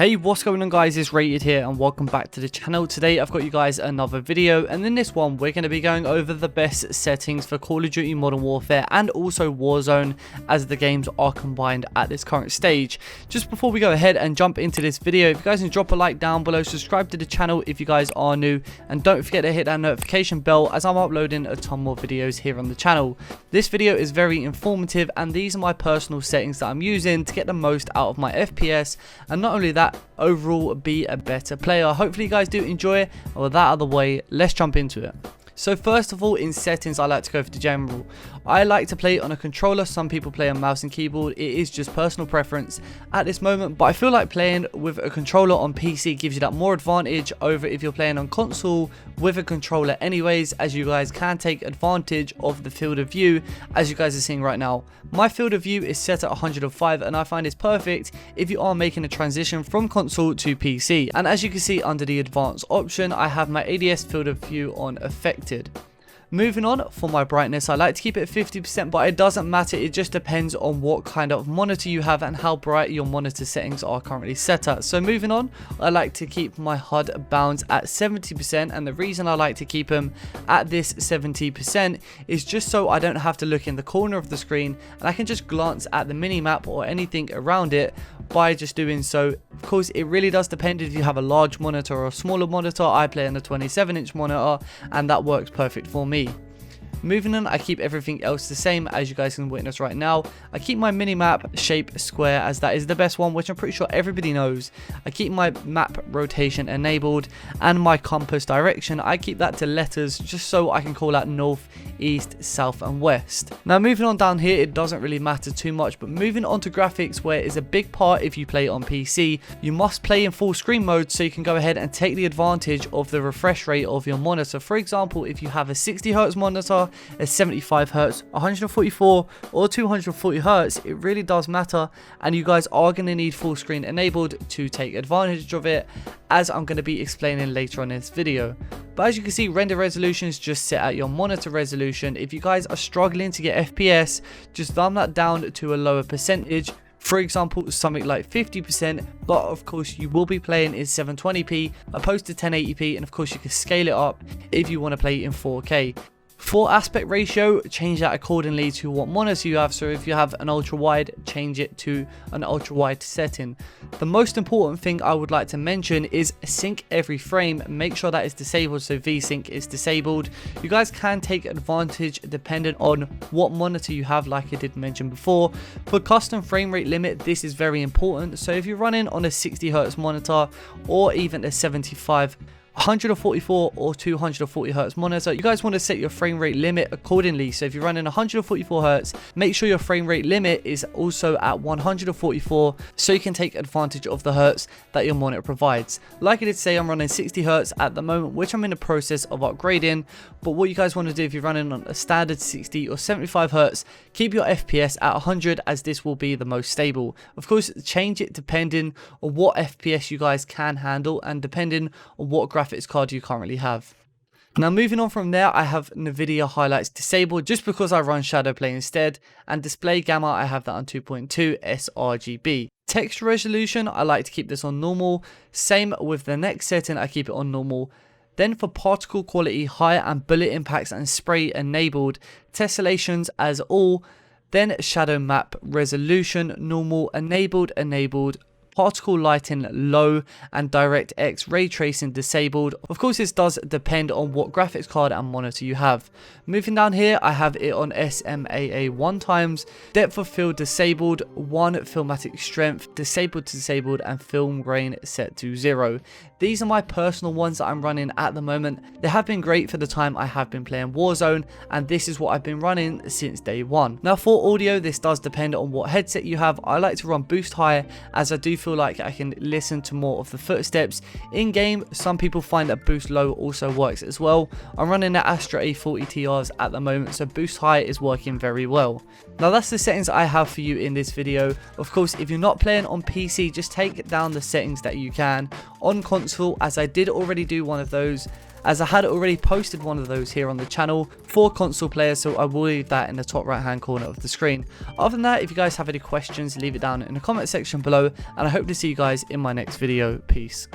Hey, what's going on guys, it's Rated here and welcome back to the channel. Today I've got you guys another video, and in this one we're going to be going over the best settings for Call of Duty Modern Warfare and also Warzone as the games are combined at this current stage. Just before we go ahead and jump into this video, if you guys can drop a like down below, subscribe to the channel if you guys are new, and don't forget to hit that notification bell as I'm uploading a ton more videos here on the channel. This video is very informative and these are my personal settings that I'm using to get the most out of my FPS, and not only that, overall be a better player. Hopefully you guys do enjoy it, and with that out of the way, let's jump into it. So first of all, in settings, I like to go for the general. I like to play on a controller. Some people play on mouse and keyboard. It is just personal preference at this moment, but I feel like playing with a controller on PC gives you that more advantage over if you're playing on console with a controller anyways, as you guys can take advantage of the field of view as you guys are seeing right now. My field of view is set at 105 and I find it's perfect if you are making a transition from console to PC. And as you can see under the advanced option, I have my ADS field of view on affected. Moving on, for my brightness, I like to keep it 50%, but it doesn't matter, it just depends on what kind of monitor you have and how bright your monitor settings are currently set at. So moving on, I like to keep my Hud Bounds at 70%, and the reason I like to keep them at this 70% is just so I don't have to look in the corner of the screen and I can just glance at the mini-map or anything around it by just doing so. Of course, it really does depend if you have a large monitor or a smaller monitor. I play on a 27-inch monitor and that works perfect for me. Moving on, I keep everything else the same as you guys can witness right now. I keep my mini-map shape square as that is the best one, which I'm pretty sure everybody knows. I keep my map rotation enabled, and my compass direction, I keep that to letters just so I can call out north, east, south and west. Now moving on down here, it doesn't really matter too much, but moving on to graphics, where it's a big part if you play on PC, you must play in full screen mode so you can go ahead and take the advantage of the refresh rate of your monitor. For example, if you have a 60Hz monitor, a 75Hz, 144 or 240Hz, it really does matter, and you guys are going to need full screen enabled to take advantage of it, as I'm going to be explaining later on in this video. But as you can see, render resolution is just set at your monitor resolution. If you guys are struggling to get FPS, just thumb that down to a lower percentage. For example, something like 50%, but of course you will be playing in 720p opposed to 1080p, and of course you can scale it up if you want to play in 4K. For aspect ratio, change that accordingly to what monitor you have. So if you have an ultra wide, change it to an ultra wide setting. The most important thing I would like to mention is sync every frame. Make sure that is disabled, so VSync is disabled. You guys can take advantage depending on what monitor you have, like I did mention before. For custom frame rate limit, this is very important. So if you're running on a 60Hz monitor or even a 75, 144 or 240Hz monitor, you guys want to set your frame rate limit accordingly. So if you're running 144Hz, make sure your frame rate limit is also at 144 so you can take advantage of the hertz that your monitor provides. Like I did say, I'm running 60Hz at the moment, which I'm in the process of upgrading, but what you guys want to do if you're running on a standard 60 or 75Hz, keep your FPS at 100 as this will be the most stable. Of course, change it depending on what FPS you guys can handle and depending on what graphics card you currently have. Now moving on from there, I have Nvidia highlights disabled just because I run Shadowplay instead, and display gamma I have that on 2.2 sRGB. Texture resolution, I like to keep this on normal. Same with the next setting, I keep it on normal. Then for particle quality, high, and bullet impacts and spray enabled. Tessellations as all. Then shadow map resolution normal enabled. Particle lighting low, and DirectX ray tracing disabled. Of course, this does depend on what graphics card and monitor you have. Moving down here, I have it on SMAA 1x, depth of field disabled, 1 filmatic strength disabled, and film grain set to 0. These are my personal ones that I'm running at the moment. They have been great for the time I have been playing Warzone, and this is what I've been running since day one. Now for audio, this does depend on what headset you have. I like to run boost high, as I do feel like I can listen to more of the footsteps in game. Some people find that boost low also works as well. I'm running the Astra A40 TRs at the moment, so boost high is working very well. Now that's the settings I have for you in this video. Of course, if you're not playing on PC, just take down the settings that you can on console, as I did already do one of those, as I had already posted one of those here on the channel for console players, so I will leave that in the top right hand corner of the screen. Other than that, if you guys have any questions, leave it down in the comment section below, and I hope to see you guys in my next video. Peace.